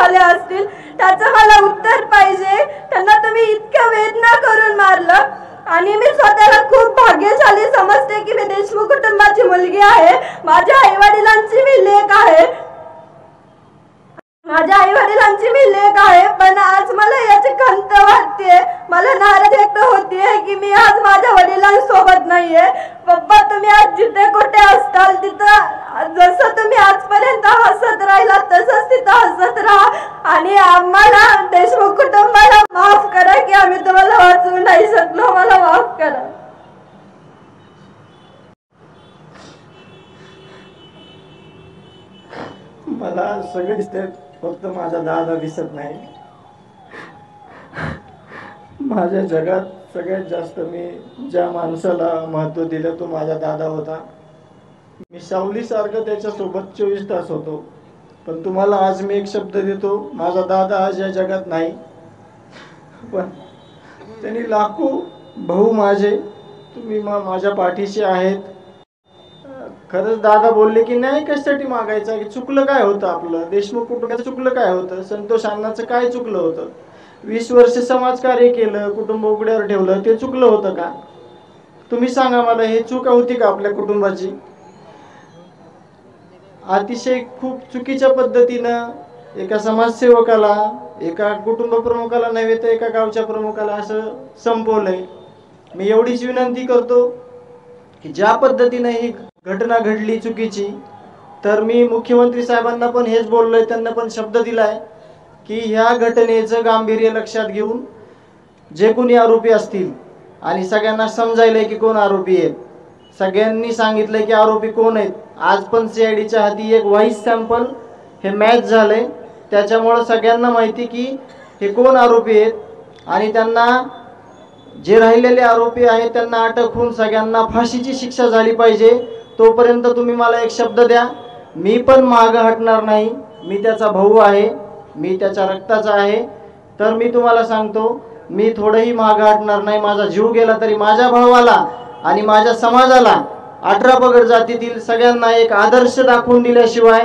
झाले असतील त्याचं मला उत्तर पाहिजे। त्यांना तुम्ही इतक्या वेदना करून मारलं आणि मी स्वतःला खूप भाग्यशाली समजते की मी देशमुख कुटुंबाची मुलगी आहे। माझ्या आई-वडिलांची मी लेक आहे, पण आज मला याची खंत वाटते, मला नाराज व्यक्त होतीये की मी आज माझ्या वडिलांसोबत नाहीये। पप्पा, तुम्ही आज जिथे कुठे असताल तिथं जसं तुम्ही आजपर्यंत हसत राहिलात तसंच तिथं हसत राहा आणि आम्हाला देशमुख कुटुंबाला माफ करा की आम्ही तुम्हाला वाचवू नाही शकलो, मला माफ करा। मला सगळे दिसते, फक्त माझा दादा दिसत नाही। माझ्या जगात सगळ्यात जास्त मी ज्या माणसाला महत्त्व दिलं तो माझा दादा होता। मी सावलीसारखं त्याच्यासोबत 24 तास होतो। पण तुम्हाला आज मी एक शब्द देतो, माझा दादा आज या जगात नाही, पण त्यांनी लाखो भाऊ माझे तुम्ही माझ्या पाठीशी आहेत। खरंच दादा बोलले की नाही कशासाठी मागायचं, की चुकलं काय होतं आपलं, देशमुख कुटुंबाचं चुकलं काय होतं, संतोष अण्णांचं काय चुकलं होतं, 20 वर्ष समाजकार्य केलं, कुटुंब उघड्यावर ठेवलं, ते चुकलं होतं का? तुम्ही सांगा मला, हे चूक होती का आपल्या कुटुंबाची? अतिशय खूप चुकीच्या पद्धतीनं एका समाजसेवकाला, एका कुटुंब प्रमुखाला नव्हे तर एका गावच्या प्रमुखाला असं संपवलंय। मी एवढीच विनंती करतो की ज्या पद्धतीने ही घटना घडली चुकीची, तर मी मुख्यमंत्री साहेबांना पण हेच बोललोय, त्यांना पण शब्द दिलाय की ह्या घटनेचं गांभीर्य लक्षात घेऊन जे कोणी आरोपी असतील आणि सगळ्यांना समजायलंय की कोण आरोपी आहेत, सगळ्यांनी सांगितलंय की आरोपी कोण आहेत। आज पण CIDच्या हाती एक व्हॉइस सॅम्पल हे मॅच झालंय, त्याच्यामुळे सगळ्यांना माहिती की हे कोण आरोपी आहेत आणि त्यांना जे राहिलेले आरोपी आहेत त्यांना अटक होऊन सगळ्यांना फाशीची शिक्षा झाली पाहिजे। तोपर्यंत तुम्ही मला एक शब्द द्या, मी पण मागं हटणार नाही, मी त्याचा भाऊ आहे, मी त्याच्या रक्ताचा आहे। तर मी तुम्हाला सांगतो, मी थोडंही मागं हटणार नाही। माझा जीव गेला तरी माझ्या भावाला आणि माझ्या समाजाला 18 पगड जातीतील सगळ्यांना एक आदर्श दाखवून दिल्याशिवाय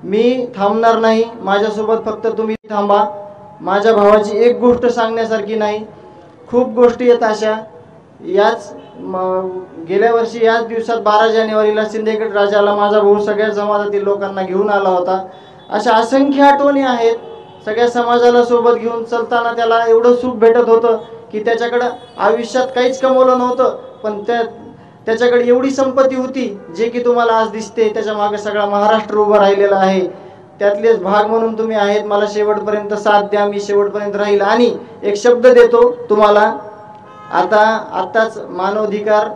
मी थांबणार नाही। माझ्यासोबत फक्त तुम्ही थांबा। माझ्या भावाची एक गोष्ट सांगण्यासारखी नाही, खूप गोष्टी आहेत अशा। याच गेल्या वर्षी याच दिवसात 12 जानेवारीला सिंदखेड राजाला माझा भाऊ सगळ्या समाजातील लोकांना घेऊन आला होता। अशा असंख्य आठवणी आहेत। सगळ्या समाजाला सोबत घेऊन चालताना त्याला एवढं सुख भेटत होतं की त्याच्याकडे आयुष्यात काहीच कमवलं नव्हतं, पण त्याच्याकडे एवढी संपत्ती होती जे की तुम्हाला आज दिसते। त्याच्या मागे सगळा महाराष्ट्र उभा राहिलेला आहे, त्यातलेच भाग म्हणून तुम्ही आहेत। मला शेवटपर्यंत साथ द्या, मी शेवटपर्यंत राहील। आणि एक शब्द देतो तुम्हाला, आताच मानवाधिकार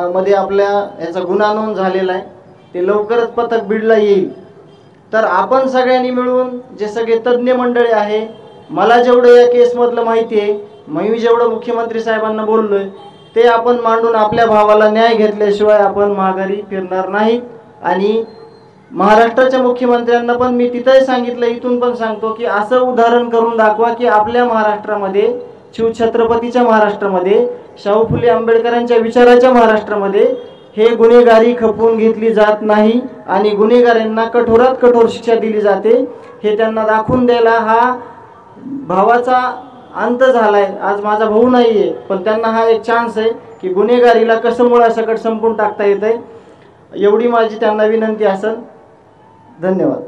मध्ये आपल्या याचा गुन्हा नोंद झालेला आहे, ते लवकरच पथक बीडला येईल। तर आपण सगळ्यांनी मिळून जे सगळे तज्ञ मंडळी आहे, मला जेवढं या केसमधलं माहिती आहे, मी जेवढं मुख्यमंत्री साहेबांना बोललोय ते आपण मांडून आपल्या भावाला न्याय घेतल्याशिवाय आपण माघारी फिरणार नाही। आणि महाराष्ट्राच्या मुख्यमंत्र्यांना पण मी तिथंही सांगितलं, इथून पण सांगतो की असं उदाहरण करून दाखवा की आपल्या महाराष्ट्रामध्ये, शिवछत्रपतीच्या महाराष्ट्रामध्ये, शाहू फुले आंबेडकरांच्या विचाराच्या महाराष्ट्रामध्ये हे गुन्हेगारी खपवून घेतली जात नाही आणि गुन्हेगारांना कठोरात कठोर शिक्षा दिली जाते। हे त्यांना दाखवून द्यायला हा भावाचा अंत झालाय। आज माझा भाऊ नाहीये, पण त्यांना हा एक चान्स आहे की गुन्हेगारीला कसं मुळासकट संपून टाकता येतंय। एवढी माझी त्यांना विनंती असेल। धन्यवाद।